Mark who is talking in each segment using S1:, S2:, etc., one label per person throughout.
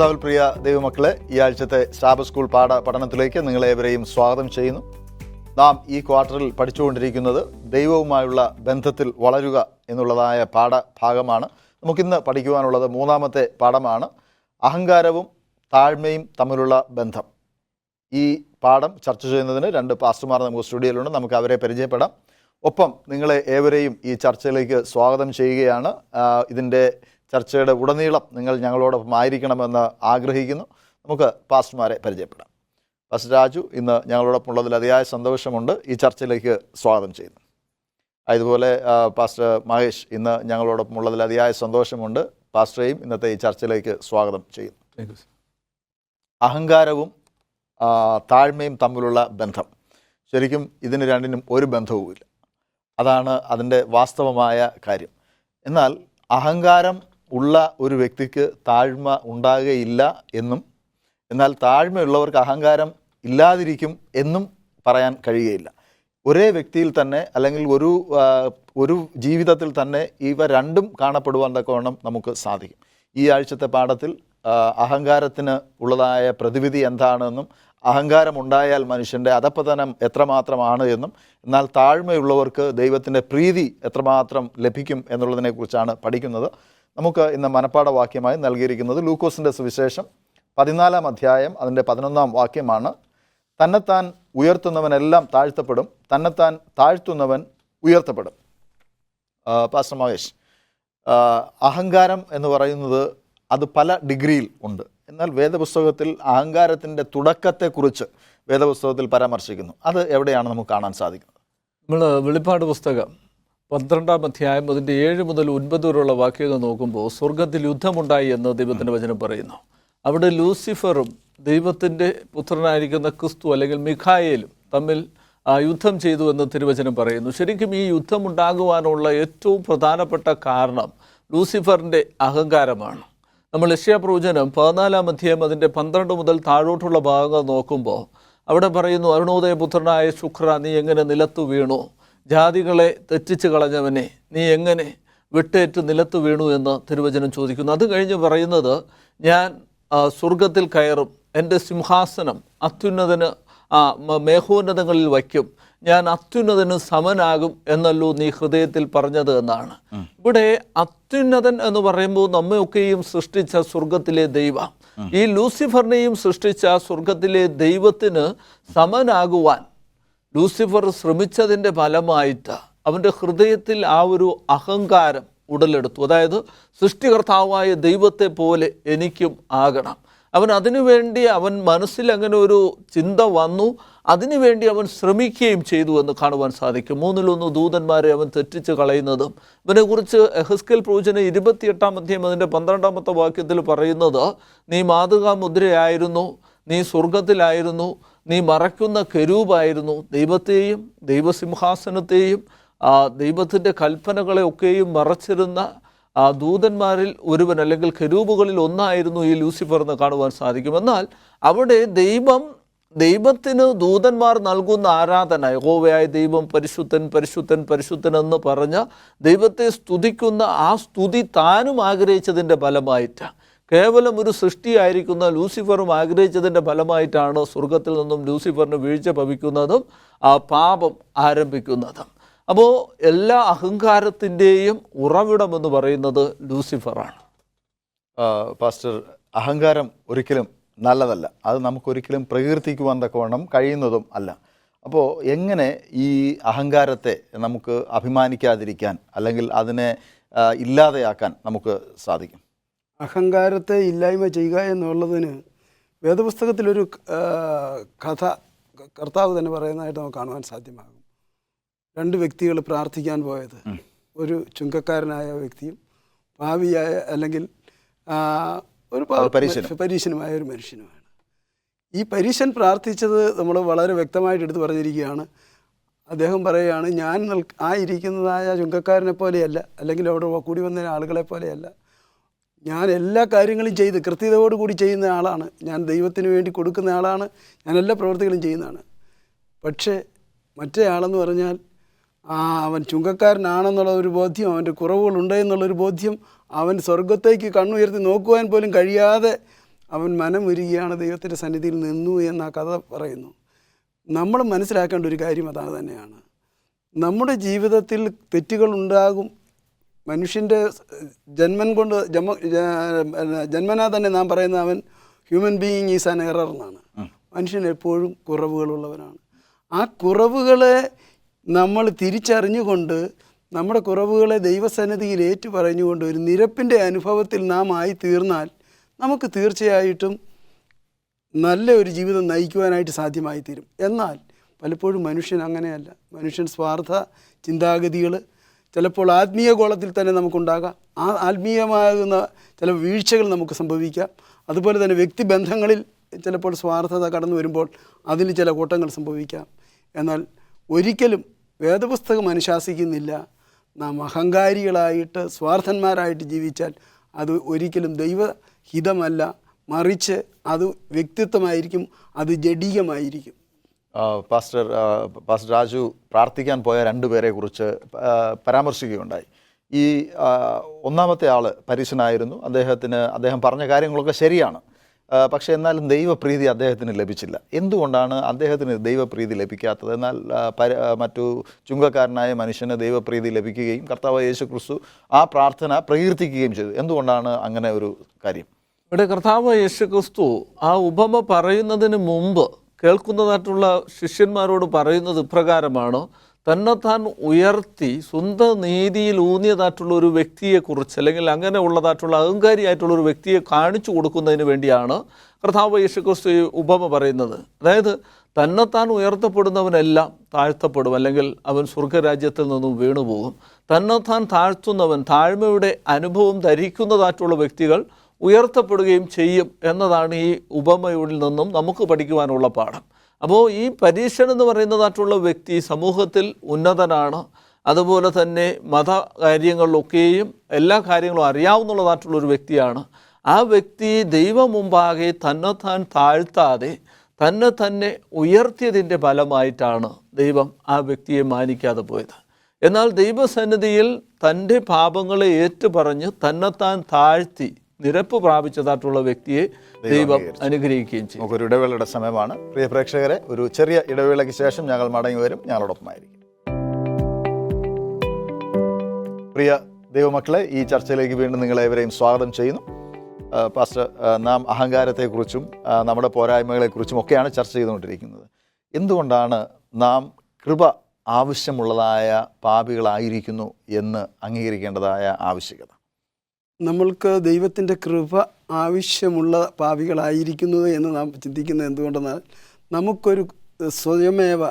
S1: കർത്താവിൽ പ്രിയ ദൈവമക്കളെ, ഈ ആഴ്ചത്തെ സാബത്ത് സ്കൂൾ പഠനത്തിലേക്ക് നിങ്ങളേവരെയും സ്വാഗതം ചെയ്യുന്നു. നാം ഈ ക്വാർട്ടറിൽ പഠിച്ചുകൊണ്ടിരിക്കുന്നത് ദൈവവുമായുള്ള ബന്ധത്തിൽ വളരുക എന്നുള്ളതായ പാഠഭാഗമാണ്. നമുക്കിന്ന് പഠിക്കുവാനുള്ളത് മൂന്നാമത്തെ പാഠമാണ്, അഹങ്കാരവും താഴ്മയും തമ്മിലുള്ള ബന്ധം. ഈ പാഠം ചർച്ച ചെയ്യുന്നതിന് രണ്ട് പാസ്റ്റർമാർ നമുക്ക് സ്റ്റുഡിയോയിലുണ്ട്. നമുക്ക് അവരെ പരിചയപ്പെടാം. ഒപ്പം നിങ്ങളെ ഏവരെയും ഈ ചർച്ചയിലേക്ക് സ്വാഗതം ചെയ്യുകയാണ്. ഇതിൻ്റെ ചർച്ചയുടെ ഉടനീളം നിങ്ങൾ ഞങ്ങളോടൊപ്പം ആയിരിക്കണമെന്ന് ആഗ്രഹിക്കുന്നു. നമുക്ക് പാസ്റ്റർമാരെ പരിചയപ്പെടാം. പാസ്റ്റർ രാജു ഇന്ന് ഞങ്ങളോടൊപ്പം ഉള്ളതിൽ അതിയായ സന്തോഷമുണ്ട്. ഈ ചർച്ചയിലേക്ക് സ്വാഗതം ചെയ്യുന്നു. അതുപോലെ പാസ്റ്റർ മഹേഷ് ഇന്ന് ഞങ്ങളോടൊപ്പം ഉള്ളതിൽ അതിയായ സന്തോഷമുണ്ട്. പാസ്റ്ററേയും ഇന്നത്തെ ഈ ചർച്ചയിലേക്ക് സ്വാഗതം ചെയ്യുന്നു. അഹങ്കാരവും താഴ്മയും തമ്മിലുള്ള ബന്ധം, ശരിക്കും ഇതിന് രണ്ടിനും ഒരു ബന്ധവുമില്ല. അതാണ് അതിൻ്റെ വാസ്തവമായ കാര്യം. എന്നാൽ അഹങ്കാരം ഉള്ള ഒരു വ്യക്തിക്ക് താഴ്മ ഉണ്ടാകുകയില്ല എന്നും, എന്നാൽ താഴ്മയുള്ളവർക്ക് അഹങ്കാരം ഇല്ലാതിരിക്കും എന്നും പറയാൻ കഴിയുകയില്ല. ഒരേ വ്യക്തിയിൽ തന്നെ അല്ലെങ്കിൽ ഒരു ജീവിതത്തിൽ തന്നെ ഇവ രണ്ടും കാണപ്പെടുവാൻ തക്കവണ്ണം നമുക്ക് സാധിക്കും. ഈ ആഴ്ചത്തെ പാഠത്തിൽ അഹങ്കാരത്തിന് ഉള്ളതായ പ്രതിവിധി എന്താണെന്നും, അഹങ്കാരമുണ്ടായാൽ മനുഷ്യൻ്റെ അധപ്പതനം എത്രമാത്രമാണ് എന്നും, എന്നാൽ താഴ്മയുള്ളവർക്ക് ദൈവത്തിൻ്റെ പ്രീതി എത്രമാത്രം ലഭിക്കും എന്നുള്ളതിനെക്കുറിച്ചാണ് പഠിക്കുന്നത്. നമുക്ക് ഇന്ന് മനപ്പാഠവാക്യമായി നൽകിയിരിക്കുന്നത് ലൂക്കോസിൻ്റെ സുവിശേഷം 14-ാം അധ്യായം അതിൻ്റെ 11-ാം വാക്യമാണ്. തന്നെത്താൻ ഉയർത്തുന്നവനെല്ലാം താഴ്ത്തപ്പെടും, തന്നെത്താൻ താഴ്ത്തുന്നവൻ ഉയർത്തപ്പെടും. പാസ്റ്റർ മഹേഷ്, അഹങ്കാരം എന്ന് പറയുന്നത് അത് പല ഡിഗ്രിയിൽ ഉണ്ട്. എന്നാൽ വേദപുസ്തകത്തിൽ അഹങ്കാരത്തിൻ്റെ തുടക്കത്തെക്കുറിച്ച് വേദപുസ്തകത്തിൽ പരാമർശിക്കുന്നു. അത് എവിടെയാണ് നമുക്ക് കാണാൻ സാധിക്കുന്നത്?
S2: നമ്മൾ വെളിപ്പാട് പുസ്തകം 12-ാം അധ്യായം അതിൻ്റെ 7 മുതൽ 9 വരെയുള്ള വാക്യങ്ങൾ നോക്കുമ്പോൾ സ്വർഗത്തിൽ യുദ്ധമുണ്ടായി എന്ന് ദൈവത്തിൻ്റെ വചനം പറയുന്നു. അവിടെ ലൂസിഫറും ദൈവത്തിൻ്റെ പുത്രനായിരിക്കുന്ന ക്രിസ്തു അല്ലെങ്കിൽ മിഖായേലും തമ്മിൽ യുദ്ധം ചെയ്തു എന്ന് തിരുവചനം പറയുന്നു. ശരിക്കും ഈ യുദ്ധമുണ്ടാകുവാനുള്ള ഏറ്റവും പ്രധാനപ്പെട്ട കാരണം ലൂസിഫറിൻ്റെ അഹങ്കാരമാണ്. നമ്മൾ യെശയ്യാപ്രവചനം 14-ാം അധ്യായം അതിൻ്റെ 12 മുതൽ താഴോട്ടുള്ള ഭാഗങ്ങൾ നോക്കുമ്പോൾ അവിടെ പറയുന്നു, അരുണോദയ പുത്രനായ ശുക്ര, നീ എങ്ങനെ നിലത്തു വീണു? ജാതികളെ തെറ്റിച്ച് കളഞ്ഞവനെ, നീ എങ്ങനെ വിട്ടേറ്റ് നിലത്ത് വീണു എന്ന് തിരുവചനം ചോദിക്കുന്നു. അത് കഴിഞ്ഞ് പറയുന്നത്, ഞാൻ സ്വർഗത്തിൽ കയറും, എൻ്റെ സിംഹാസനം അത്യുന്നതന് മേഘോന്നതങ്ങളിൽ വയ്ക്കും, ഞാൻ അത്യുന്നതന് സമനാകും എന്നല്ലോ നീ ഹൃദയത്തിൽ പറഞ്ഞത് എന്നാണ്. ഇവിടെ അത്യുന്നതൻ എന്ന് പറയുമ്പോൾ നമ്മയൊക്കെയും സൃഷ്ടിച്ച സ്വർഗത്തിലെ ദൈവം, ഈ ലൂസിഫറിനെയും സൃഷ്ടിച്ച സ്വർഗത്തിലെ ദൈവത്തിന് സമനാകുവാൻ ലൂസിഫർ ശ്രമിച്ചതിൻ്റെ ഫലമായിട്ട് അവൻ്റെ ഹൃദയത്തിൽ ആ ഒരു അഹങ്കാരം ഉടലെടുത്തു. അതായത് സൃഷ്ടികർത്താവായ ദൈവത്തെ പോലെ എനിക്കും ആകണം. അതിനുവേണ്ടി അവൻ മനസ്സിൽ അങ്ങനെ ഒരു ചിന്ത വന്നു. അതിനുവേണ്ടി അവൻ ശ്രമിക്കുകയും ചെയ്തു എന്ന് കാണുവാൻ സാധിക്കും. 3-1 ദൂതന്മാരെ അവൻ തെറ്റിച്ച് കളയുന്നതും ഇവനെക്കുറിച്ച് യെഹെസ്കേൽ പ്രവചനം 28-ാം അധ്യായം അതിൻ്റെ 12-ാമത്തെ വാക്യത്തിൽ പറയുന്നത്, നീ മാതൃകാ മുദ്രയായിരുന്നു, നീ സ്വർഗത്തിലായിരുന്നു, നീ മറയ്ക്കുന്ന കെരൂബായിരുന്നു, ദൈവത്തെയും ദൈവസിംഹാസനത്തെയും ദൈവത്തിൻ്റെ കൽപ്പനകളെ ഒക്കെയും മറച്ചിരുന്ന ദൂതന്മാരിൽ ഒരുവൻ അല്ലെങ്കിൽ കെരൂബുകളിൽ ഒന്നായിരുന്നു ഈ ലൂസിഫർ എന്ന് കാണുവാൻ സാധിക്കും. എന്നാൽ അവിടെ ദൈവത്തിന് ദൂതന്മാർ നൽകുന്ന ആരാധന, യഹോവയായ ദൈവം പരിശുദ്ധൻ പരിശുദ്ധൻ പരിശുദ്ധൻ എന്ന് പറഞ്ഞ ദൈവത്തെ സ്തുതിക്കുന്ന ആ സ്തുതി താനും ആഗ്രഹിച്ചതിൻ്റെ ഫലമായിട്ടാണ്, കേവലം ഒരു സൃഷ്ടിയായിരിക്കുന്ന ലൂസിഫറും ആഗ്രഹിച്ചതിൻ്റെ ഫലമായിട്ടാണ് സ്വർഗത്തിൽ നിന്നും ലൂസിഫറിന് വീഴ്ച ഭവിക്കുന്നതും പാപം ആരംഭിക്കുന്നതും. അപ്പോൾ എല്ലാ അഹങ്കാരത്തിൻ്റെയും ഉറവിടമെന്ന് പറയുന്നത് ലൂസിഫറാണ്.
S1: പാസ്റ്റർ, അഹങ്കാരം ഒരിക്കലും നല്ലതല്ല. അത് നമുക്കൊരിക്കലും പ്രകീർത്തിക്കുവാൻ തക്കവണ്ണം കഴിയുന്നതും അല്ല. അപ്പോൾ എങ്ങനെ ഈ അഹങ്കാരത്തെ നമുക്ക് അഭിമാനിക്കാതിരിക്കാൻ അല്ലെങ്കിൽ അതിനെ ഇല്ലാതെയാക്കാൻ നമുക്ക് സാധിക്കും?
S3: അഹങ്കാരത്തെ ഇല്ലായ്മ ചെയ്യുക എന്നുള്ളതിന് വേദപുസ്തകത്തിലൊരു കഥ കർത്താവ് തന്നെ പറയുന്നതായിട്ട് നമുക്ക് കാണുവാൻ സാധ്യമാകും. 2 വ്യക്തികൾ പ്രാർത്ഥിക്കാൻ പോയത്, ഒരു ചുങ്കക്കാരനായ വ്യക്തിയും പാവിയായ അല്ലെങ്കിൽ ഒരു പരീശനുമായ ഒരു മനുഷ്യനുമാണ്. ഈ പരീശൻ പ്രാർത്ഥിച്ചത് നമ്മൾ വളരെ വ്യക്തമായിട്ട് എടുത്ത് പറഞ്ഞിരിക്കുകയാണ്. അദ്ദേഹം പറയുകയാണ്, ഞാൻ ഇരിക്കുന്നതായ ചുങ്കക്കാരനെ പോലെയല്ല, അല്ലെങ്കിൽ അവിടെ കൂടി വന്ന ആളുകളെ പോലെയല്ല, ഞാൻ എല്ലാ കാര്യങ്ങളും ചെയ്ത് കൃത്യതയോടുകൂടി ചെയ്യുന്ന ആളാണ്, ഞാൻ ദൈവത്തിന് വേണ്ടി കൊടുക്കുന്ന ആളാണ്, ഞാൻ എല്ലാ പ്രവൃത്തികളും ചെയ്യുന്നതാണ്. പക്ഷേ മറ്റേ ആളെന്ന് പറഞ്ഞാൽ അവൻ ചുങ്കക്കാരനാണെന്നുള്ള ഒരു ബോധ്യം, അവൻ്റെ കുറവുകളുണ്ട് എന്നുള്ളൊരു ബോധ്യം, അവൻ സ്വർഗത്തേക്ക് കണ്ണുയർത്തി നോക്കുവാൻ പോലും കഴിയാതെ അവൻ മനമുരുകിയാണ് ദൈവത്തിൻ്റെ സന്നിധിയിൽ നിന്നു എന്ന് ആ കഥ പറയുന്നു. നമ്മൾ മനസ്സിലാക്കേണ്ട ഒരു കാര്യം അതാണ് തന്നെയാണ്. നമ്മുടെ ജീവിതത്തിൽ തെറ്റുകൾ ഉണ്ടാകും. മനുഷ്യൻ്റെ ജന്മനാ തന്നെ നാം പറയുന്ന അവൻ human being is an error എന്നാണ്. മനുഷ്യൻ എപ്പോഴും കുറവുകളുള്ളവനാണ്. ആ കുറവുകളെ നമ്മൾ തിരിച്ചറിഞ്ഞുകൊണ്ട് നമ്മുടെ കുറവുകളെ ദൈവസന്നിധിയിൽ ഏറ്റുപറഞ്ഞുകൊണ്ട് ഒരു നിരപ്പിൻ്റെ അനുഭവത്തിൽ നാം ആയി തീർന്നാൽ നമുക്ക് തീർച്ചയായിട്ടും നല്ല ഒരു ജീവിതം നയിക്കുവാനായിട്ട് സാധ്യമായി തീരും. എന്നാൽ പലപ്പോഴും മനുഷ്യൻ അങ്ങനെയല്ല. മനുഷ്യൻ സ്വാർത്ഥ ചിന്താഗതികൾ ചിലപ്പോൾ ആത്മീയ ഗോളത്തിൽ തന്നെ നമുക്കുണ്ടാകാം. ആ ആത്മീയമാകുന്ന ചില വീഴ്ചകൾ നമുക്ക് സംഭവിക്കാം. അതുപോലെ തന്നെ വ്യക്തിബന്ധങ്ങളിൽ ചിലപ്പോൾ സ്വാർത്ഥത കടന്നു വരുമ്പോൾ അതിൽ ചില കോട്ടങ്ങൾ സംഭവിക്കാം. എന്നാൽ ഒരിക്കലും വേദപുസ്തകം അനുശാസിക്കുന്നില്ല നാം അഹങ്കാരികളായിട്ട് സ്വാർത്ഥന്മാരായിട്ട് ജീവിച്ചാൽ അത് ഒരിക്കലും ദൈവഹിതമല്ല, മറിച്ച് അത് വ്യക്തിത്വമായിരിക്കും, അത് ജഡീകമായിരിക്കും.
S1: പാസ്റ്റർ രാജു പ്രാർത്ഥിക്കാൻ പോയ രണ്ടുപേരെ കുറിച്ച് പരാമർശിക്കുകയുണ്ടായി. ഈ ഒന്നാമത്തെ ആൾ പരീശനായിരുന്നു. അദ്ദേഹം പറഞ്ഞ കാര്യങ്ങളൊക്കെ ശരിയാണ്. പക്ഷേ എന്നാലും ദൈവപ്രീതി അദ്ദേഹത്തിന് ലഭിച്ചില്ല. എന്തുകൊണ്ടാണ് അദ്ദേഹത്തിന് ദൈവപ്രീതി ലഭിക്കാത്തത്? എന്നാൽ മറ്റു ചുങ്കക്കാരനായ മനുഷ്യന് ദൈവപ്രീതി ലഭിക്കുകയും കർത്താവ് യേശു ക്രിസ്തു ആ പ്രാർത്ഥന പ്രകീർത്തിക്കുകയും ചെയ്തു. എന്തുകൊണ്ടാണ് അങ്ങനെ ഒരു കാര്യം?
S2: ഇവിടെ കർത്താവ് യേശു ക്രിസ്തു ആ ഉപമ പറയുന്നതിന് മുമ്പ് കേൾക്കുന്നതായിട്ടുള്ള ശിഷ്യന്മാരോട് പറയുന്നത് ഇപ്രകാരമാണ്: തന്നെത്താൻ ഉയർത്തി സ്വന്തം നീതിയിൽ ഊന്നിയതായിട്ടുള്ള ഒരു വ്യക്തിയെക്കുറിച്ച്, അല്ലെങ്കിൽ അങ്ങനെ ഉള്ളതായിട്ടുള്ള അഹങ്കാരിയായിട്ടുള്ള ഒരു വ്യക്തിയെ കാണിച്ചു കൊടുക്കുന്നതിന് വേണ്ടിയാണ് കർത്താവ് യേശു ക്രിസ്തു ഈ ഉപമ പറയുന്നത്. അതായത് തന്നെത്താൻ ഉയർത്തപ്പെടുന്നവനെല്ലാം താഴ്ത്തപ്പെടും, അല്ലെങ്കിൽ അവൻ സ്വർഗരാജ്യത്തിൽ നിന്നും വീണുപോകും. തന്നെത്താൻ താഴ്ത്തുന്നവൻ, താഴ്മയുടെ അനുഭവം ധരിക്കുന്നതായിട്ടുള്ള വ്യക്തികൾ ഉയർത്തപ്പെടുകയും ചെയ്യും എന്നതാണ് ഈ ഉപമയിൽ നിന്നും നമുക്ക് പഠിക്കുവാനുള്ള പാഠം. അപ്പോൾ ഈ പരീശൻ എന്ന് പറയുന്നതായിട്ടുള്ള വ്യക്തി സമൂഹത്തിൽ ഉന്നതനാണ്. അതുപോലെ തന്നെ മതകാര്യങ്ങളിലൊക്കെയും എല്ലാ കാര്യങ്ങളും അറിയാവുന്നതായിട്ടുള്ളൊരു വ്യക്തിയാണ്. ആ വ്യക്തി ദൈവം മുമ്പാകെ തന്നെത്താൻ താഴ്ത്താതെ തന്നെ ഉയർത്തിയതിൻ്റെ ഫലമായിട്ടാണ് ദൈവം ആ വ്യക്തിയെ മാനിക്കാതെ പോയത്. എന്നാൽ ദൈവസന്നിധിയിൽ തൻ്റെ പാപങ്ങളെ ഏറ്റുപറഞ്ഞ് തന്നെത്താൻ താഴ്ത്തി നിരപ്പ് പ്രാപിച്ചതായിട്ടുള്ള വ്യക്തിയെ ദൈവം അനുഗ്രഹിക്കുകയും ചെയ്യും.
S1: നമുക്കൊരു ഇടവേളയുടെ സമയമാണ്. പ്രിയ പ്രേക്ഷകരെ, ഒരു ചെറിയ ഇടവേളയ്ക്ക് ശേഷം ഞങ്ങൾ മടങ്ങി വരും. ഞങ്ങളോടൊപ്പമായിരിക്കും. പ്രിയ ദൈവമക്കളെ, ഈ ചർച്ചയിലേക്ക് വീണ്ടും നിങ്ങളേവരെയും സ്വാഗതം ചെയ്യുന്നു. പാസ്റ്റർ, നാം അഹങ്കാരത്തെക്കുറിച്ചും നമ്മുടെ പോരായ്മകളെക്കുറിച്ചും ഒക്കെയാണ് ചർച്ച ചെയ്തുകൊണ്ടിരിക്കുന്നത്. എന്തുകൊണ്ടാണ് നാം കൃപ ആവശ്യമുള്ളതായ പാപികളായിരിക്കുന്നു എന്ന് അംഗീകരിക്കേണ്ടതായ ആവശ്യകത?
S3: നമ്മൾക്ക് ദൈവത്തിൻ്റെ കൃപ ആവശ്യമുള്ള പാപികളായിരിക്കുന്നത് എന്ന് നാം ചിന്തിക്കുന്നത് എന്തുകൊണ്ടെന്നാൽ നമുക്കൊരു സ്വയമേവ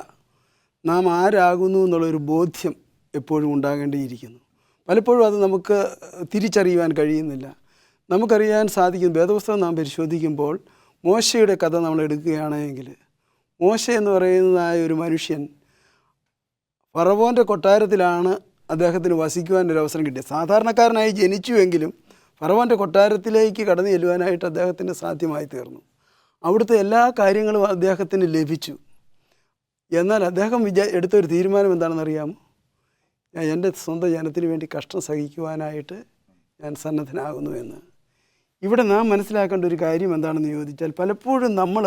S3: നാം ആരാകുന്നു എന്നുള്ളൊരു ബോധ്യം എപ്പോഴും ഉണ്ടാകേണ്ടിയിരിക്കുന്നു. പലപ്പോഴും അത് നമുക്ക് തിരിച്ചറിയുവാൻ കഴിയുന്നില്ല. നമുക്കറിയാൻ സാധിക്കും, വേദപുസ്തകം നാം പരിശോധിക്കുമ്പോൾ മോശയുടെ കഥ നമ്മൾ എടുക്കുകയാണെങ്കിൽ, മോശ എന്ന് പറയുന്നതായ ഒരു മനുഷ്യൻ ഫറവോൻ്റെ കൊട്ടാരത്തിലാണ് അദ്ദേഹത്തിന് വസിക്കുവാനൊരു അവസരം കിട്ടിയത്. സാധാരണക്കാരനായി ജനിച്ചുവെങ്കിലും ഫറവോൻ്റെ കൊട്ടാരത്തിലേക്ക് കടന്നു ചെല്ലുവാനായിട്ട് അദ്ദേഹത്തിന് സാധ്യമായി തീർന്നു. അവിടുത്തെ എല്ലാ കാര്യങ്ങളും അദ്ദേഹത്തിന് ലഭിച്ചു. എന്നാൽ അദ്ദേഹം എടുത്തൊരു തീരുമാനം എന്താണെന്നറിയാമോ? എൻ്റെ സ്വന്തം ജനത്തിന് വേണ്ടി കഷ്ടം സഹിക്കുവാനായിട്ട് ഞാൻ സന്നദ്ധനാകുന്നു എന്ന്. ഇവിടെ നാം മനസ്സിലാക്കേണ്ട ഒരു കാര്യം എന്താണെന്ന് ചോദിച്ചാൽ, പലപ്പോഴും നമ്മൾ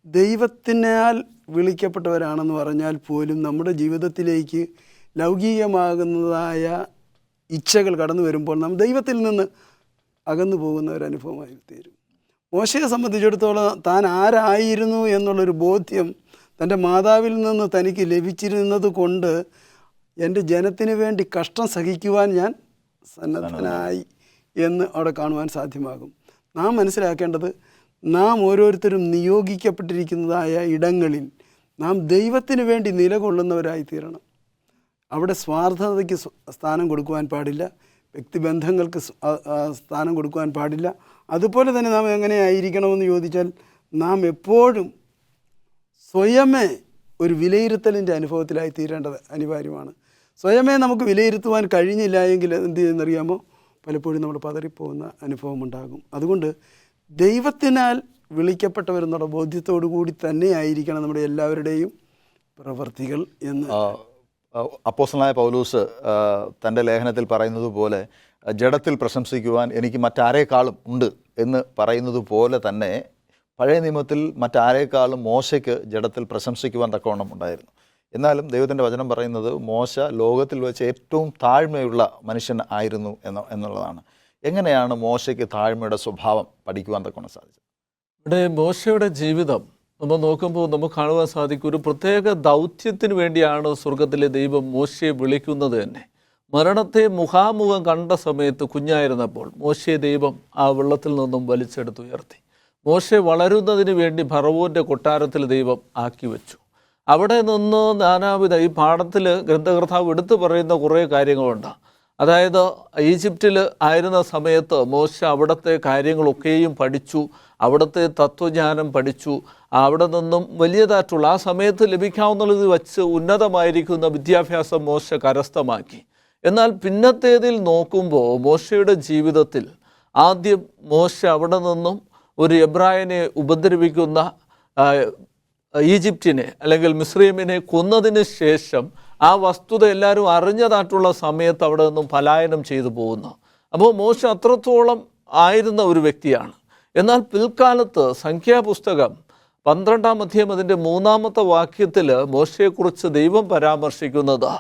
S3: ദൈവത്തിനാൽ വിളിക്കപ്പെട്ടവരാണെന്ന് പറഞ്ഞാൽ പോലും നമ്മുടെ ജീവിതത്തിലേക്ക് ലൗകികമാകുന്നതായ ഇച്ഛകൾ കടന്നു വരുമ്പോൾ നാം ദൈവത്തിൽ നിന്ന് അകന്നു പോകുന്ന ഒരു അനുഭവമായി തീരും. മോശയെ സംബന്ധിച്ചിടത്തോളം താൻ ആരായിരുന്നു എന്നുള്ളൊരു ബോധ്യം തൻ്റെ മാതാവിൽ നിന്ന് തനിക്ക് ലഭിച്ചിരുന്നത് കൊണ്ട് എൻ്റെ ജനത്തിന് വേണ്ടി കഷ്ടം സഹിക്കുവാൻ ഞാൻ സന്നദ്ധനായി എന്ന് അവിടെ കാണുവാൻ സാധ്യമാകും. നാം മനസ്സിലാക്കേണ്ടത്, നാം ഓരോരുത്തരും നിയോഗിക്കപ്പെട്ടിരിക്കുന്നതായ ഇടങ്ങളിൽ നാം ദൈവത്തിന് വേണ്ടി നിലകൊള്ളുന്നവരായി തീരണം. അവിടെ സ്വാർത്ഥതയ്ക്ക് സ്ഥാനം കൊടുക്കുവാൻ പാടില്ല, വ്യക്തിബന്ധങ്ങൾക്ക് സ്ഥാനം കൊടുക്കുവാൻ പാടില്ല. അതുപോലെ തന്നെ നാം എങ്ങനെയായിരിക്കണമെന്ന് ചോദിച്ചാൽ, നാം എപ്പോഴും സ്വയമേ ഒരു വിലയിരുത്തലിൻ്റെ അനുഭവത്തിലായി തീരേണ്ടത് അനിവാര്യമാണ്. സ്വയമേ നമുക്ക് വിലയിരുത്തുവാൻ കഴിഞ്ഞില്ല എങ്കിൽ എന്ത് ചെയ്യുന്നറിയാമോ? പലപ്പോഴും നമ്മൾ പതറിപ്പോകുന്ന അനുഭവം ഉണ്ടാകും. അതുകൊണ്ട് ദൈവത്തിനാൽ വിളിക്കപ്പെട്ടവരെന്നുള്ള ബോധ്യത്തോടു കൂടി തന്നെയായിരിക്കണം നമ്മുടെ എല്ലാവരുടെയും പ്രവൃത്തികൾ എന്ന്
S1: അപ്പോസ്തലനായ പൗലോസ് തൻ്റെ ലേഖനത്തിൽ പറയുന്നത് പോലെ, ജഡത്തിൽ പ്രശംസിക്കുവാൻ എനിക്ക് മറ്റാരേക്കാളും ഉണ്ട് എന്ന് പറയുന്നത് പോലെ തന്നെ പഴയ നിയമത്തിൽ മറ്റാരേക്കാളും മോശയ്ക്ക് ജഡത്തിൽ പ്രശംസിക്കുവാൻ തക്കവണ്ണം ഉണ്ടായിരുന്നു. എന്നാലും ദൈവത്തിൻ്റെ വചനം പറയുന്നത് മോശ ലോകത്തിൽ വെച്ച് ഏറ്റവും താഴ്മയുള്ള മനുഷ്യൻ ആയിരുന്നു എന്നുള്ളതാണ്. എങ്ങനെയാണ് മോശയ്ക്ക് താഴ്മയുടെ സ്വഭാവം പഠിക്കുവാൻ തക്കവണ്ണം സാധിച്ചത്?
S2: ഇവിടെ മോശയുടെ ജീവിതം നമ്മൾ നോക്കുമ്പോൾ നമുക്ക് കാണുവാൻ സാധിക്കും, ഒരു പ്രത്യേക ദൗത്യത്തിന് വേണ്ടിയാണ് സ്വർഗത്തിലെ ദൈവം മോശയെ വിളിക്കുന്നത് തന്നെ. മരണത്തെ മുഖാമുഖം കണ്ട സമയത്ത് കുഞ്ഞായിരുന്നപ്പോൾ മോശയെ ദൈവം ആ വെള്ളത്തിൽ നിന്നും വലിച്ചെടുത്തുയർത്തി. മോശെ വളരുന്നതിന് വേണ്ടി ഫറവോൻ്റെ കൊട്ടാരത്തിൽ ദൈവം ആക്കി വെച്ചു. അവിടെ നിന്ന് നാനാവിധ ഈ പാഠത്തിൽ ഗ്രന്ഥകർത്താവ് എടുത്തു പറയുന്ന കുറേ കാര്യങ്ങളുണ്ട്. അതായത് ഈജിപ്തിൽ ആയിരുന്ന സമയത്ത് മോശ അവിടുത്തെ കാര്യങ്ങളൊക്കെയും പഠിച്ചു, അവിടുത്തെ തത്വജ്ഞാനം പഠിച്ചു. അവിടെ നിന്നും വലിയതായിട്ടുള്ള ആ സമയത്ത് ലഭിക്കാവുന്നത് വച്ച് ഉന്നതമായിരിക്കുന്ന വിദ്യാഭ്യാസം മോശ കരസ്ഥമാക്കി. എന്നാൽ പിന്നത്തേതിൽ നോക്കുമ്പോൾ മോശയുടെ ജീവിതത്തിൽ ആദ്യം മോശ അവിടെ നിന്നും ഒരു എബ്രായനെ ഉപദ്രവിക്കുന്ന ഈജിപ്തിനെ അല്ലെങ്കിൽ മിസ്രൈമിനെ കൊന്നതിന് ശേഷം ആ വസ്തുത എല്ലാവരും അറിഞ്ഞതായിട്ടുള്ള സമയത്ത് അവിടെ നിന്നും പലായനം ചെയ്തു പോകുന്നു. അപ്പോൾ മോശ അത്രത്തോളം ആയിരുന്ന ഒരു വ്യക്തിയാണ്. എന്നാൽ പിൽക്കാലത്ത് സംഖ്യാപുസ്തകം 12-ാം അധ്യായം അതിൻ്റെ 3-ാമത്തെ വാക്യത്തിൽ മോശയെക്കുറിച്ച് ദൈവം പരാമർശിക്കുന്നത്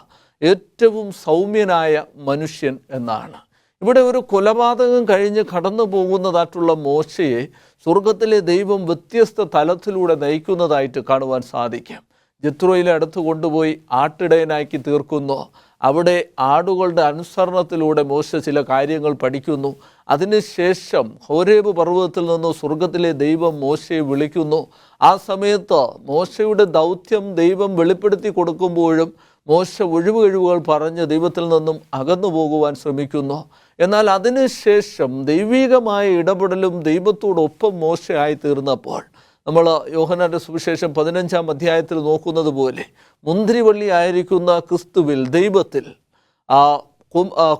S2: ഏറ്റവും സൗമ്യനായ മനുഷ്യൻ എന്നാണ്. ഇവിടെ ഒരു കൊലപാതകം കഴിഞ്ഞ് കടന്നു പോകുന്നതായിട്ടുള്ള മോശയെ സ്വർഗത്തിലെ ദൈവം വ്യത്യസ്ത തലത്തിലൂടെ നയിക്കുന്നതായിട്ട് കാണുവാൻ സാധിക്കും. ജത്രോയിലെ അടുത്ത് കൊണ്ടുപോയി ആട്ടിടയനാക്കി തീർക്കുന്നു. അവിടെ ആടുകളുടെ അനുസരണത്തിലൂടെ മോശ ചില കാര്യങ്ങൾ പഠിക്കുന്നു. അതിനുശേഷം ഹോരേബ് പർവ്വതത്തിൽ നിന്ന് സ്വർഗത്തിലെ ദൈവം മോശയെ വിളിക്കുന്നു. ആ സമയത്ത് മോശയുടെ ദൗത്യം ദൈവം വെളിപ്പെടുത്തി കൊടുക്കുമ്പോഴും മോശ ഒഴിവുകൾ പറഞ്ഞ് ദൈവത്തിൽ നിന്നും അകന്നു പോകുവാൻ ശ്രമിക്കുന്നു. എന്നാൽ അതിനുശേഷം ദൈവികമായ ഇടപെടലും ദൈവത്തോടൊപ്പം മോശയായി തീർന്നപ്പോൾ നമ്മൾ യോഹന്നാൻ്റെ സുവിശേഷം 15-ാം അധ്യായത്തിൽ നോക്കുന്നത് പോലെ മുന്തിരിവള്ളി ആയിരിക്കുന്ന ക്രിസ്തുവിൽ ദൈവത്തിൽ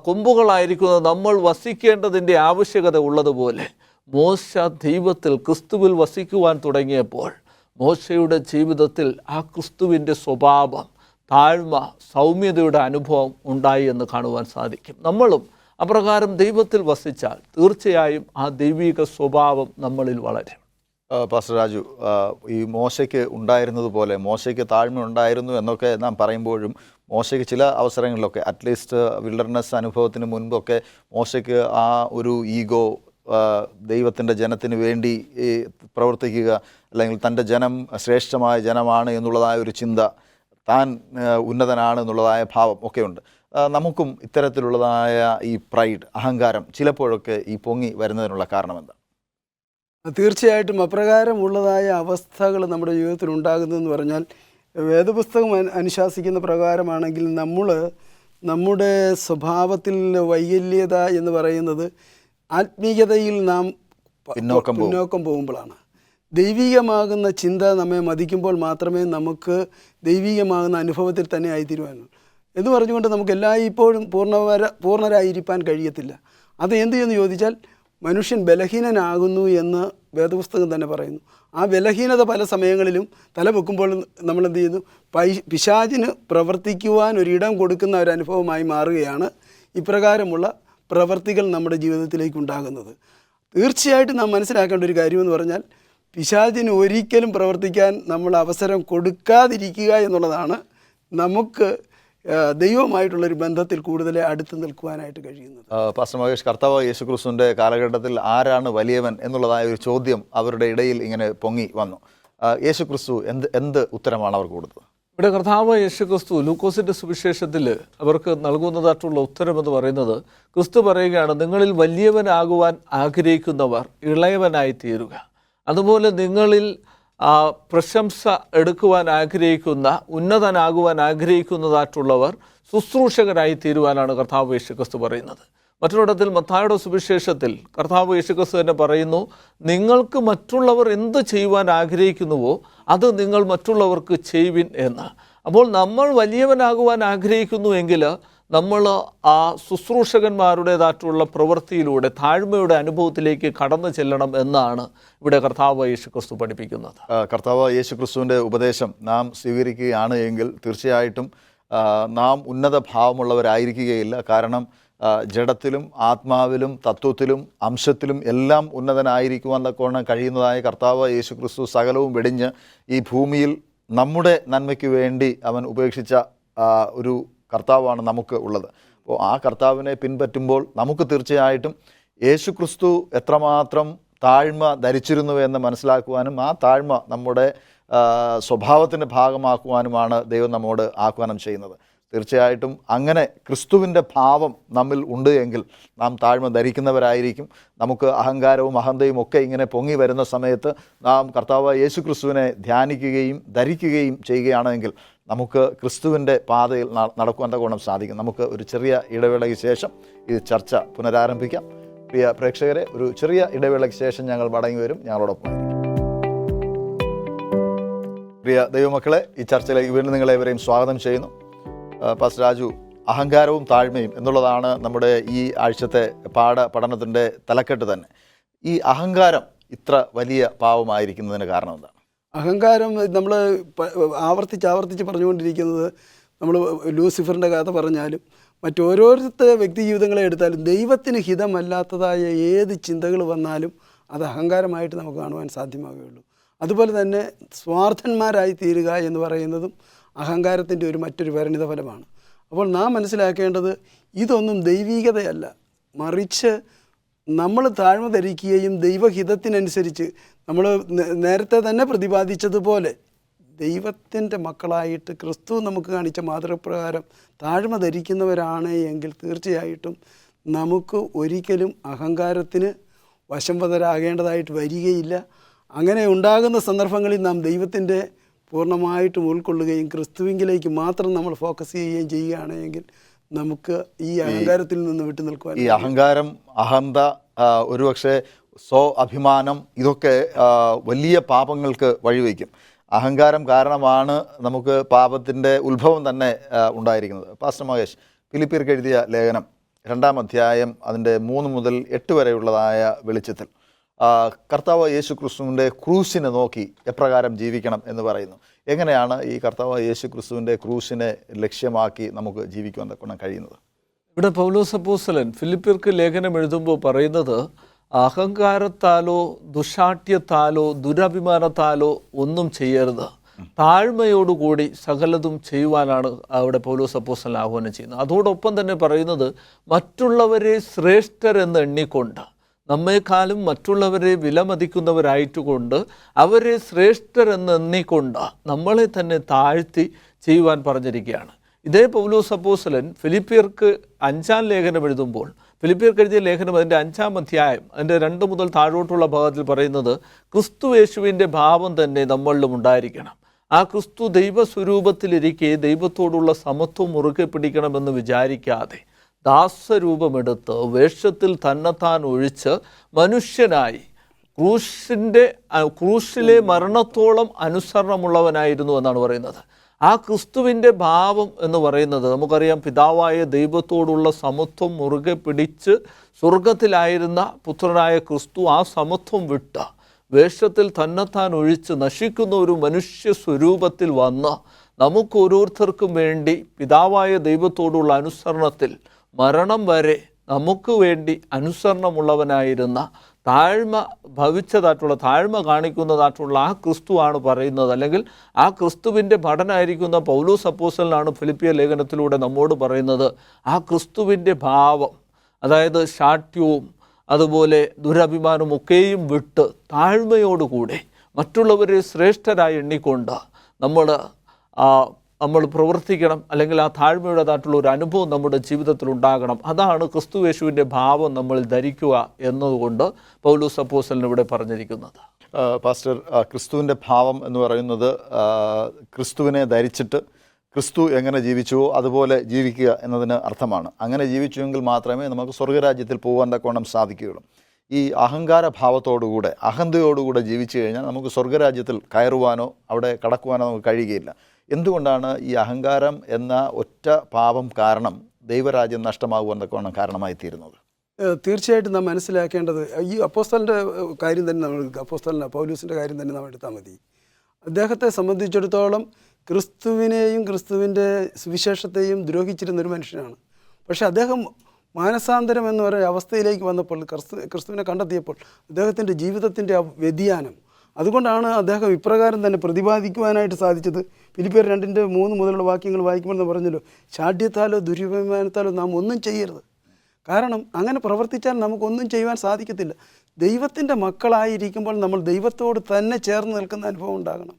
S2: കൊമ്പുകളായിരിക്കുന്ന നമ്മൾ വസിക്കേണ്ടതിൻ്റെ ആവശ്യകത ഉള്ളതുപോലെ മോശ ദൈവത്തിൽ ക്രിസ്തുവിൽ വസിക്കുവാൻ തുടങ്ങിയപ്പോൾ മോശയുടെ ജീവിതത്തിൽ ആ ക്രിസ്തുവിൻ്റെ സ്വഭാവം, താഴ്മ, സൗമ്യതയുടെ അനുഭവം ഉണ്ടായി എന്ന് കാണുവാൻ സാധിക്കും. നമ്മളും അപ്രകാരം ദൈവത്തിൽ വസിച്ചാൽ തീർച്ചയായും ആ ദൈവിക സ്വഭാവം നമ്മളിൽ വളരും.
S1: പാസ്റ്റർ രാജു, ഈ മോശയ്ക്ക് ഉണ്ടായിരുന്നതുപോലെ മോശയ്ക്ക് താഴ്മ ഉണ്ടായിരുന്നു എന്നൊക്കെ നാം പറയുമ്പോഴും മോശയ്ക്ക് ചില അവസരങ്ങളിലൊക്കെ അറ്റ്ലീസ്റ്റ് വിൽഡർനെസ് അനുഭവത്തിന് മുൻപൊക്കെ മോശയ്ക്ക് ആ ഒരു ഈഗോ, ദൈവത്തിൻ്റെ ജനത്തിന് വേണ്ടി പ്രവർത്തിക്കുക, അല്ലെങ്കിൽ തൻ്റെ ജനം ശ്രേഷ്ഠമായ ജനമാണ് എന്നുള്ളതായ ഒരു ചിന്ത, താൻ ഉന്നതനാണ് എന്നുള്ളതായ ഭാവം ഒക്കെയുണ്ട്. നമുക്കും ഇത്തരത്തിലുള്ളതായ ഈ പ്രൈഡ്, അഹങ്കാരം ചിലപ്പോഴൊക്കെ ഈ പൊങ്ങി വരുന്നതിനുള്ള കാരണം എന്താ?
S3: തീർച്ചയായിട്ടും അപ്രകാരമുള്ളതായ അവസ്ഥകൾ നമ്മുടെ ജീവിതത്തിൽ ഉണ്ടാകുന്നതെന്ന് പറഞ്ഞാൽ വേദപുസ്തകം അനുശാസിക്കുന്ന പ്രകാരമാണെങ്കിൽ നമ്മുടെ സ്വഭാവത്തിൽ വൈകല്യത എന്ന് പറയുന്നത് ആത്മീയതയിൽ നാം പിന്നോക്കം പോകുമ്പോഴാണ്. ദൈവികമാകുന്ന ചിന്ത നമ്മെ മതിക്കുമ്പോൾ മാത്രമേ നമുക്ക് ദൈവികമാകുന്ന അനുഭവത്തിൽ തന്നെ ആയിത്തീരുവാനുള്ളൂ. എന്ന് പറഞ്ഞുകൊണ്ട് നമുക്ക് എല്ലായ്പ്പോഴും പൂർണ്ണരായിരിക്കാൻ കഴിയത്തില്ല. അത് എന്ത് ചോദിച്ചാൽ മനുഷ്യൻ ബലഹീനനാകുന്നു എന്ന് വേദപുസ്തകം തന്നെ പറയുന്നു. ആ ബലഹീനത പല സമയങ്ങളിലും തലപൊക്കുമ്പോൾ നമ്മൾ എന്ത് ചെയ്യുന്നു? പിശാചിന് പ്രവർത്തിക്കുവാൻ ഒരിടം കൊടുക്കുന്ന ഒരു അനുഭവമായി മാറുകയാണ് ഇപ്രകാരമുള്ള പ്രവർത്തികൾ നമ്മുടെ ജീവിതത്തിലേക്ക് ഉണ്ടാകുന്നത്. തീർച്ചയായിട്ടും നാം മനസ്സിലാക്കേണ്ട ഒരു കാര്യമെന്ന് പറഞ്ഞാൽ പിശാചിന് ഒരിക്കലും പ്രവർത്തിക്കാൻ നമ്മൾ അവസരം കൊടുക്കാതിരിക്കുക എന്നുള്ളതാണ് നമുക്ക് ദൈവവുമായിട്ടുള്ളൊരു ബന്ധത്തിൽ കൂടുതൽ അടുത്ത് നിൽക്കുവാനായിട്ട് കഴിയുന്നത്.
S1: പാസ്റ്റർ മഹേഷ്, കർത്താവ് യേശുക്രിസ്തുവിൻ്റെ കാലഘട്ടത്തിൽ ആരാണ് വലിയവൻ എന്നുള്ളതായ ഒരു ചോദ്യം അവരുടെ ഇടയിൽ ഇങ്ങനെ പൊങ്ങി വന്നു. യേശുക്രിസ്തു എന്ത് ഉത്തരമാണ് അവർ കൊടുത്തത്?
S2: ഇവിടെ കർത്താവ് യേശുക്രിസ്തു ലൂക്കോസിൻ്റെ സുവിശേഷത്തിൽ അവർക്ക് നൽകുന്നതായിട്ടുള്ള ഉത്തരമെന്ന് പറയുന്നത്, ക്രിസ്തു പറയുകയാണ്, നിങ്ങളിൽ വലിയവനാകുവാൻ ആഗ്രഹിക്കുന്നവർ ഇളയവനായി തീരുക. അതുപോലെ നിങ്ങളിൽ പ്രശംസ എടുക്കുവാൻ ആഗ്രഹിക്കുന്ന, ഉന്നതനാകുവാൻ ആഗ്രഹിക്കുന്നതായിട്ടുള്ളവർ ശുശ്രൂഷകരായി തീരുവാനാണ് കർത്താവ് യേശുക്രിസ്തു പറയുന്നത്. മറ്റൊരിടത്തിൽ മത്തായിയുടെ സുവിശേഷത്തിൽ കർത്താവ് യേശുക്രിസ്തു തന്നെ പറയുന്നു, നിങ്ങൾക്ക് മറ്റുള്ളവർ എന്ത് ചെയ്യുവാൻ ആഗ്രഹിക്കുന്നുവോ അത് നിങ്ങൾ മറ്റുള്ളവർക്ക് ചെയ്യുവിൻ എന്ന്. അപ്പോൾ നമ്മൾ വലിയവനാകുവാൻ ആഗ്രഹിക്കുന്നുവെങ്കിൽ നമ്മൾ ആ ശുശ്രൂഷകന്മാരുടേതായിട്ടുള്ള പ്രവൃത്തിയിലൂടെ താഴ്മയുടെ അനുഭവത്തിലേക്ക് കടന്നു ചെല്ലണം എന്നാണ് ഇവിടെ കർത്താവ് യേശുക്രിസ്തു പഠിപ്പിക്കുന്നത്.
S1: കർത്താവ് യേശുക്രിസ്തുവിൻ്റെ ഉപദേശം നാം സ്വീകരിക്കുകയാണ് എങ്കിൽ തീർച്ചയായിട്ടും നാം ഉന്നത ഭാവമുള്ളവരായിരിക്കുകയില്ല. കാരണം ജഡത്തിലും ആത്മാവിലും തത്വത്തിലും അംശത്തിലും എല്ലാം ഉന്നതനായിരിക്കുവാൻ തക്കവണ്ണം കഴിയുന്നതായ കർത്താവ് യേശു ക്രിസ്തു സകലവും വെടിഞ്ഞ് ഈ ഭൂമിയിൽ നമ്മുടെ നന്മയ്ക്ക് വേണ്ടി അവൻ ഉപേക്ഷിച്ച ഒരു കർത്താവാണ് നമുക്ക് ഉള്ളത്. അപ്പോൾ ആ കർത്താവിനെ പിൻപറ്റുമ്പോൾ നമുക്ക് തീർച്ചയായിട്ടും യേശു ക്രിസ്തു എത്രമാത്രം താഴ്മ ധരിച്ചിരുന്നു എന്ന് മനസ്സിലാക്കുവാനും ആ താഴ്മ നമ്മുടെ സ്വഭാവത്തിൻ്റെ ഭാഗമാക്കുവാനുമാണ് ദൈവം നമ്മോട് ആഹ്വാനം ചെയ്യുന്നത്. തീർച്ചയായിട്ടും അങ്ങനെ ക്രിസ്തുവിൻ്റെ ഭാവം നമ്മിൽ ഉണ്ട് എങ്കിൽ നാം താഴ്മ ധരിക്കുന്നവരായിരിക്കും. നമുക്ക് അഹങ്കാരവും അഹന്തയും ഒക്കെ ഇങ്ങനെ പൊങ്ങി വരുന്ന സമയത്ത് നാം കർത്താവ് യേശു ക്രിസ്തുവിനെ ധ്യാനിക്കുകയും ധരിക്കുകയും ചെയ്യുകയാണെങ്കിൽ നമുക്ക് ക്രിസ്തുവിൻ്റെ പാതയിൽ നടക്കുവാൻ തക്കവണ്ണം സാധിക്കും. നമുക്ക് ഒരു ചെറിയ ഇടവേളയ്ക്ക് ശേഷം ഈ ചർച്ച പുനരാരംഭിക്കാം. പ്രിയ പ്രേക്ഷകരെ, ഒരു ചെറിയ ഇടവേളയ്ക്ക് ശേഷം ഞങ്ങൾ മടങ്ങി വരും. ഞങ്ങളോടൊപ്പം പ്രിയ ദൈവമക്കളെ, ഈ ചർച്ചയിലേക്ക് വീണ്ടും നിങ്ങളേവരെയും സ്വാഗതം ചെയ്യുന്നു. പാസ്റ്റർ രാജു, അഹങ്കാരവും താഴ്മയും എന്നുള്ളതാണ് നമ്മുടെ ഈ ആഴ്ചത്തെ പഠനത്തിൻ്റെ തലക്കെട്ട് തന്നെ. ഈ അഹങ്കാരം ഇത്ര വലിയ പാവമായിരിക്കുന്നതിന് കാരണം എന്താണ്?
S3: അഹങ്കാരം നമ്മൾ ആവർത്തിച്ച് പറഞ്ഞുകൊണ്ടിരിക്കുന്നത്, നമ്മൾ ലൂസിഫറിൻ്റെ കഥ പറഞ്ഞാലും മറ്റോരോരുത്തരുടെ വ്യക്തി ജീവിതങ്ങളെ എടുത്താലും ദൈവത്തിന് ഹിതമല്ലാത്തതായ ഏത് ചിന്തകൾ വന്നാലും അത് അഹങ്കാരമായിട്ട് നമുക്ക് കാണുവാൻ സാധ്യമാവുകയുള്ളൂ. അതുപോലെ തന്നെ സ്വാർത്ഥന്മാരായി തീരുക എന്ന് പറയുന്നതും അഹങ്കാരത്തിൻ്റെ മറ്റൊരു പരിണിത ഫലമാണ്. അപ്പോൾ നാം മനസ്സിലാക്കേണ്ടത് ഇതൊന്നും ദൈവീകതയല്ല, മറിച്ച് നമ്മൾ താഴ്മ ധരിക്കുകയും ദൈവഹിതത്തിനനുസരിച്ച് നമ്മൾ നേരത്തെ തന്നെ പ്രതിപാദിച്ചതുപോലെ ദൈവത്തിൻ്റെ മക്കളായിട്ട് ക്രിസ്തു നമുക്ക് കാണിച്ച മാതൃപ്രകാരം താഴ്മ ധരിക്കുന്നവരാണ് എങ്കിൽ തീർച്ചയായിട്ടും നമുക്ക് ഒരിക്കലും അഹങ്കാരത്തിന് വശംവദരാകേണ്ടതായിട്ട് വരികയില്ല. അങ്ങനെ ഉണ്ടാകുന്ന സന്ദർഭങ്ങളിൽ നാം ദൈവത്തിൻ്റെ പൂർണ്ണമായിട്ടും ഉൾക്കൊള്ളുകയും ക്രിസ്തുവിങ്കിലേക്ക് മാത്രം നമ്മൾ ഫോക്കസ് ചെയ്യുകയും ചെയ്യുകയാണെങ്കിൽ നമുക്ക് ഈ അഹങ്കാരത്തിൽ നിന്ന് വിട്ടു നിൽക്കുവാൻ.
S1: ഈ അഹങ്കാരം, അഹന്ത, ഒരുപക്ഷെ അഭിമാനം, ഇതൊക്കെ വലിയ പാപങ്ങൾക്ക് വഴിവെക്കും. അഹങ്കാരം കാരണമാണ് നമുക്ക് പാപത്തിൻ്റെ ഉത്ഭവം തന്നെ ഉണ്ടായിരിക്കുന്നത്. പാസ്റ്റർ മഹേഷ്, ഫിലിപ്പിയർക്ക് എഴുതിയ ലേഖനം 2-ാം അധ്യായം അതിൻ്റെ 3 മുതൽ 8 വരെയുള്ളതായ വെളിച്ചത്തിൽ കർത്താവ് യേശു ക്രിസ്തുവിൻ്റെ ക്രൂശിനെ നോക്കി എപ്രകാരം ജീവിക്കണം എന്ന് പറയുന്നു. എങ്ങനെയാണ് ഈ കർത്താവ് യേശു ക്രിസ്തുവിൻ്റെ ക്രൂശിനെ ലക്ഷ്യമാക്കി നമുക്ക് ജീവിക്കുവാൻ തക്കണം കഴിയുന്നത്?
S2: ഇവിടെ പൗലോസ് അപ്പോസ്തലൻ ഫിലിപ്പിയർക്ക് ലേഖനം എഴുതുമ്പോൾ പറയുന്നത്, അഹങ്കാരത്താലോ ദുശാഠ്യത്താലോ ദുരഭിമാനത്താലോ ഒന്നും ചെയ്യരുത്, താഴ്മയോടുകൂടി സകലതും ചെയ്യുവാനാണ് അവിടെ പൗലോസ് അപ്പോസ്തലൻ ആഹ്വാനം ചെയ്യുന്നത്. അതോടൊപ്പം തന്നെ പറയുന്നത്, മറ്റുള്ളവരെ ശ്രേഷ്ഠരെന്ന് എണ്ണിക്കൊണ്ട്, നമ്മെക്കാളും മറ്റുള്ളവരെ വിലമതിക്കുന്നവരായിട്ടുകൊണ്ട് അവരെ ശ്രേഷ്ഠരെന്ന് എണ്ണിക്കൊണ്ട് നമ്മളെ തന്നെ താഴ്ത്തി ചെയ്യുവാൻ പറഞ്ഞിരിക്കുകയാണ്. ഇതേ പൗലോസ് അപ്പോസ്തലൻ ഫിലിപ്പിയർക്ക് 5-ാം ലേഖനം എഴുതുമ്പോൾ, ഫിലിപ്പിയർക്ക് എഴുതിയ ലേഖനം അതിൻ്റെ 5-ാം അധ്യായം അതിൻ്റെ 2 മുതൽ താഴോട്ടുള്ള ഭാഗത്തിൽ പറയുന്നത്, ക്രിസ്തു യേശുവിൻ്റെ ഭാവം തന്നെ നമ്മളിലും ഉണ്ടായിരിക്കണം. ആ ക്രിസ്തു ദൈവസ്വരൂപത്തിലിരിക്കെ ദൈവത്തോടുള്ള സമത്വം മുറുകെ പിടിക്കണമെന്ന് വിചാരിക്കാതെ ദാസരൂപമെടുത്ത് വേഷത്തിൽ തന്നെത്താൻ ഒഴിച്ച് മനുഷ്യനായി ക്രൂശിലെ മരണത്തോളം അനുസരണമുള്ളവനായിരുന്നു എന്നാണ് പറയുന്നത്. ആ ക്രിസ്തുവിൻ്റെ ഭാവം എന്ന് പറയുന്നത് നമുക്കറിയാം, പിതാവായ ദൈവത്തോടുള്ള സമത്വം മുറുകെ പിടിച്ച് സ്വർഗത്തിലായിരുന്ന പുത്രനായ ക്രിസ്തു ആ സമത്വം വിട്ട വേഷത്തിൽ തന്നെത്താൻ ഒഴിച്ച് നശിക്കുന്ന ഒരു മനുഷ്യ സ്വരൂപത്തിൽ വന്ന് നമുക്ക് ഓരോരുത്തർക്കും വേണ്ടി പിതാവായ ദൈവത്തോടുള്ള അനുസരണത്തിൽ മരണം വരെ നമുക്ക് വേണ്ടി അനുസരണമുള്ളവനായിരുന്ന, താഴ്മ ഭവിച്ചതായിട്ടുള്ള, താഴ്മ കാണിക്കുന്നതായിട്ടുള്ള ആ ക്രിസ്തുവാണ് പറയുന്നത്. അല്ലെങ്കിൽ ആ ക്രിസ്തുവിൻ്റെ ഭടനായിരിക്കുന്ന പൗലോസ് അപ്പോസ്തലനാണ് ഫിലിപ്പിയ ലേഖനത്തിലൂടെ നമ്മോട് പറയുന്നത്, ആ ക്രിസ്തുവിൻ്റെ ഭാവം, അതായത് ശാഠ്യവും അതുപോലെ ദുരഭിമാനവും ഒക്കെയും വിട്ട് താഴ്മയോടുകൂടി മറ്റുള്ളവരെ ശ്രേഷ്ഠരായി എണ്ണിക്കൊണ്ട് നമ്മൾ പ്രവർത്തിക്കണം. അല്ലെങ്കിൽ ആ താഴ്മയുടേതായിട്ടുള്ള ഒരു അനുഭവം നമ്മുടെ ജീവിതത്തിൽ ഉണ്ടാകണം. അതാണ് ക്രിസ്തു യേശുവിൻ്റെ ഭാവം നമ്മൾ ധരിക്കുക എന്നതുകൊണ്ട് പൗലോസ് അപ്പോസ്തലൻ ഇവിടെ പറഞ്ഞിരിക്കുന്നത്.
S1: പാസ്റ്റർ, ക്രിസ്തുവിൻ്റെ ഭാവം എന്ന് പറയുന്നത് ക്രിസ്തുവിനെ ധരിച്ചിട്ട് ക്രിസ്തു എങ്ങനെ ജീവിച്ചുവോ അതുപോലെ ജീവിക്കുക എന്നതിന് അർത്ഥമാണ്. അങ്ങനെ ജീവിച്ചുവെങ്കിൽ മാത്രമേ നമുക്ക് സ്വർഗരാജ്യത്തിൽ പോകാൻ തക്കവണ്ണം സാധിക്കുകയുള്ളൂ. ഈ അഹങ്കാര ഭാവത്തോടുകൂടെ, അഹന്തയോടുകൂടെ ജീവിച്ചു കഴിഞ്ഞാൽ നമുക്ക് സ്വർഗരാജ്യത്തിൽ കയറുവാനോ അവിടെ കടക്കുവാനോ നമുക്ക് കഴിയുകയില്ല. എന്തുകൊണ്ടാണ് ഈ അഹങ്കാരം എന്ന ഒറ്റ പാപം കാരണം ദൈവരാജ്യം നഷ്ടമാകുവാൻ തക്കവണ്ണം കാരണമായി തീരുന്നത്?
S3: തീർച്ചയായിട്ടും നാം മനസ്സിലാക്കേണ്ടത്, ഈ അപ്പോസ്തലൻ്റെ കാര്യം തന്നെ നമ്മൾ പൗലോസിൻ്റെ കാര്യം തന്നെ നാം എടുത്താൽ മതി. അദ്ദേഹത്തെ സംബന്ധിച്ചിടത്തോളം ക്രിസ്തുവിനെയും ക്രിസ്തുവിൻ്റെ സുവിശേഷത്തെയും ദ്രോഹിച്ചിരുന്നൊരു മനുഷ്യനാണ്. പക്ഷേ അദ്ദേഹം മാനസാന്തരം എന്ന് പറയുന്ന അവസ്ഥയിലേക്ക് വന്നപ്പോൾ ക്രിസ്തുവിനെ കണ്ടെത്തിയപ്പോൾ അദ്ദേഹത്തിൻ്റെ ജീവിതത്തിൻ്റെ ആ വ്യതിയാനം, അതുകൊണ്ടാണ് അദ്ദേഹം ഇപ്രകാരം തന്നെ പ്രതിപാദിക്കുവാനായിട്ട് സാധിച്ചത്. ഫിലിപ്പിയർ 2:3 മുതലുള്ള വാക്യങ്ങൾ വായിക്കുമ്പോൾ പറഞ്ഞല്ലോ, ശാഠ്യത്താലോ ദുരഭിമാനത്താലോ നാം ഒന്നും ചെയ്യരുത്. കാരണം അങ്ങനെ പ്രവർത്തിച്ചാൽ നമുക്കൊന്നും ചെയ്യുവാൻ സാധിക്കത്തില്ല. ദൈവത്തിൻ്റെ മക്കളായിരിക്കുമ്പോൾ നമ്മൾ ദൈവത്തോട് തന്നെ ചേർന്ന് നിൽക്കുന്ന അനുഭവം ഉണ്ടാകണം.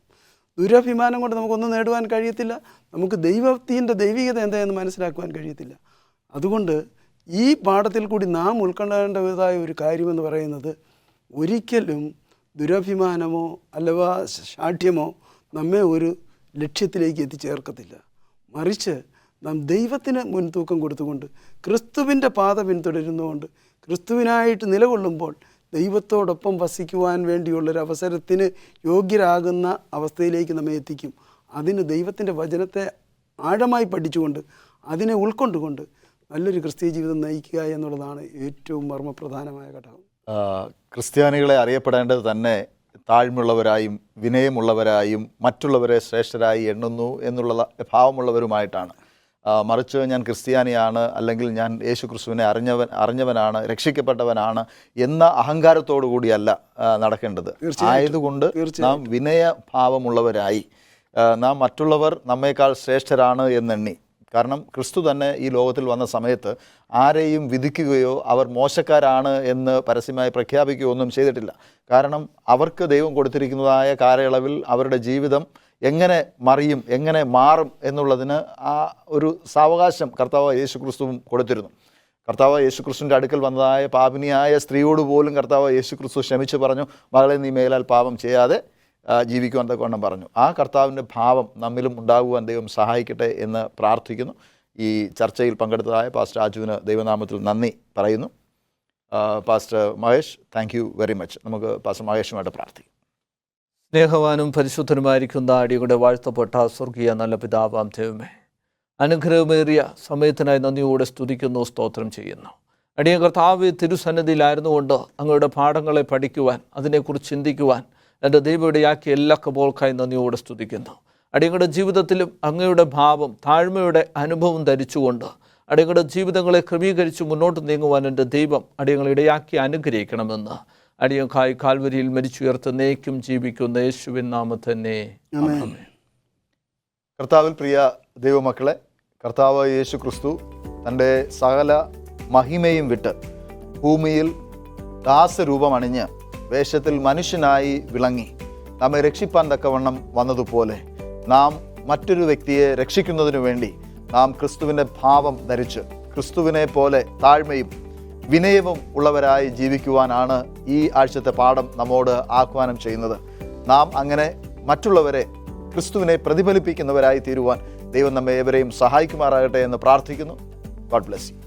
S3: ദുരഭിമാനം കൊണ്ട് നമുക്കൊന്നും നേടുവാൻ കഴിയത്തില്ല. നമുക്ക് ദൈവത്തിൻ്റെ ദൈവികത എന്തായെന്ന് മനസ്സിലാക്കുവാൻ കഴിയത്തില്ല. അതുകൊണ്ട് ഈ പാഠത്തിൽ കൂടി നാം ഉൾക്കൊള്ളേണ്ടതായ ഒരു കാര്യമെന്ന് പറയുന്നത്, ഒരിക്കലും ദുരഭിമാനമോ അഥവാ ശാഠ്യമോ നമ്മെ ഒരു ലക്ഷ്യത്തിലേക്ക് എത്തിച്ചേർക്കത്തില്ല. മറിച്ച് നാം ദൈവത്തിന് മുൻതൂക്കം കൊടുത്തുകൊണ്ട് ക്രിസ്തുവിൻ്റെ പാത പിന്തുടരുന്നതുകൊണ്ട് ക്രിസ്തുവിനായിട്ട് നിലകൊള്ളുമ്പോൾ ദൈവത്തോടൊപ്പം വസിക്കുവാൻ വേണ്ടിയുള്ളൊരു അവസരത്തിന് യോഗ്യരാകുന്ന അവസ്ഥയിലേക്ക് നമ്മെ എത്തിക്കും. അതിന് ദൈവത്തിൻ്റെ വചനത്തെ ആഴമായി പഠിച്ചുകൊണ്ട് അതിനെ ഉൾക്കൊണ്ടുകൊണ്ട് നല്ലൊരു ക്രിസ്തീയ ജീവിതം നയിക്കുക എന്നുള്ളതാണ് ഏറ്റവും മർമ്മപ്രധാനമായ ഘടകം.
S1: ക്രിസ്ത്യാനികളെ അറിയപ്പെടേണ്ടത് തന്നെ താഴ്മയുള്ളവരായും വിനയമുള്ളവരായും മറ്റുള്ളവരെ ശ്രേഷ്ഠരായി എണ്ണുന്നു എന്നുള്ള ഭാവമുള്ളവരുമായിട്ടാണ്. മറിച്ച് ഞാൻ ക്രിസ്ത്യാനിയാണ്, അല്ലെങ്കിൽ ഞാൻ യേശു ക്രിസ്തുവിനെ അറിഞ്ഞവനാണ്, രക്ഷിക്കപ്പെട്ടവനാണ് എന്ന അഹങ്കാരത്തോടു കൂടിയല്ല നടക്കേണ്ടത്. ആയതുകൊണ്ട് നാം വിനയഭാവമുള്ളവരായി, നാം മറ്റുള്ളവർ നമ്മേക്കാൾ ശ്രേഷ്ഠരാണ് എന്നെണ്ണി. കാരണം ക്രിസ്തു തന്നെ ഈ ലോകത്തിൽ വന്ന സമയത്ത് ആരെയും വിധിക്കുകയോ അവർ മോശക്കാരാണ് എന്ന് പരസ്യമായി പ്രഖ്യാപിക്കുകയോ ഒന്നും ചെയ്തിട്ടില്ല. കാരണം അവർക്ക് ദൈവം കൊടുത്തിരിക്കുന്നതായ കാലയളവിൽ അവരുടെ ജീവിതം എങ്ങനെ മറിയും, എങ്ങനെ മാറും എന്നുള്ളതിന് ആ ഒരു സാവകാശം കർത്താവ് യേശു ക്രിസ്തുവും കൊടുത്തിരുന്നു. കർത്താവ് യേശു ക്രിസ്തുവിൻ്റെ അടുക്കൽ വന്നതായ പാപിനിയായ സ്ത്രീയോട് പോലും കർത്താവ് യേശു ക്രിസ്തു ക്ഷമിച്ച് പറഞ്ഞു, മകളെ നീ മേലാൽ പാപം ചെയ്യാതെ ജീവിക്കുവാൻ തക്കവണ്ണം പറഞ്ഞു. ആ കർത്താവിൻ്റെ ഭാവം നമ്മിലും ഉണ്ടാകുവാൻ ദൈവം സഹായിക്കട്ടെ എന്ന് പ്രാർത്ഥിക്കുന്നു. ഈ ചർച്ചയിൽ പങ്കെടുത്തതായ പാസ്റ്റർ ആജുവിന് ദൈവനാമത്തിൽ നന്ദി പറയുന്നു. Pastor Mahesh, thank you very much. നമുക്ക് പാസ്റ്റർ മഹേഷുമായിട്ട് പ്രാർത്ഥിക്കാം.
S2: സ്നേഹവാനും പരിശുദ്ധനുമായിരിക്കുന്ന അടിയുടെ വാഴ്ത്തപ്പെട്ട സ്വർഗീയ നല്ല പിതാവാം ദൈവമേ, അനുഗ്രഹമേറിയ സമയത്തിനായി നന്ദിയോടെ സ്തുതിക്കുന്നു, സ്തോത്രം ചെയ്യുന്നു. അടിയ കർത്താവ് തിരുസന്നിധിയിലായിരുന്നുകൊണ്ട് അങ്ങയുടെ പാഠങ്ങളെ പഠിക്കുവാൻ, അതിനെക്കുറിച്ച് ചിന്തിക്കുവാൻ എൻ്റെ ദൈവം ഇടയാക്കിയ എല്ലാ കബോൾക്കായി നന്ദിയോടെ സ്തുതിക്കുന്നു. അടിയങ്ങളുടെ ജീവിതത്തിലും അങ്ങയുടെ ഭാവം, താഴ്മയുടെ അനുഭവം ധരിച്ചുകൊണ്ട് അടിയങ്ങളുടെ ജീവിതങ്ങളെ ക്രമീകരിച്ച് മുന്നോട്ട് നീങ്ങുവാൻ എൻ്റെ ദൈവം അടിയങ്ങളെ ഇടയാക്കി അനുഗ്രഹിക്കണമെന്ന് അടിയങ്ങൾക്കായി കാൽവരിയിൽ മരിച്ചുയർത്തുന്നേക്കും ജീവിക്കുന്ന യേശുവിൻ നാമത്തിൽ തന്നെ ആമേൻ.
S1: കർത്താവിൽ പ്രിയ ദൈവമക്കളെ, കർത്താവ് യേശു ക്രിസ്തു തൻ്റെ സകല മഹിമയും വിട്ട് ഭൂമിയിൽ ദാസരൂപം അണിഞ്ഞ് വേഷത്തിൽ മനുഷ്യനായി വിളങ്ങി നമ്മെ രക്ഷിപ്പാൻ തക്കവണ്ണം വന്നതുപോലെ നാം മറ്റൊരു വ്യക്തിയെ രക്ഷിക്കുന്നതിനു വേണ്ടി നാം ക്രിസ്തുവിൻ്റെ ഭാവം ധരിച്ച് ക്രിസ്തുവിനെ പോലെ താഴ്മയും വിനയവും ഉള്ളവരായി ജീവിക്കുവാനാണ് ഈ ആഴ്ചത്തെ പാഠം നമ്മോട് ആഹ്വാനം ചെയ്യുന്നത്. നാം അങ്ങനെ മറ്റുള്ളവരെ ക്രിസ്തുവിനെ പ്രതിഫലിപ്പിക്കുന്നവരായി തീരുവാൻ ദൈവം നമ്മെ ഏവരെയും സഹായിക്കുമാറാകട്ടെ എന്ന് പ്രാർത്ഥിക്കുന്നു. God bless you.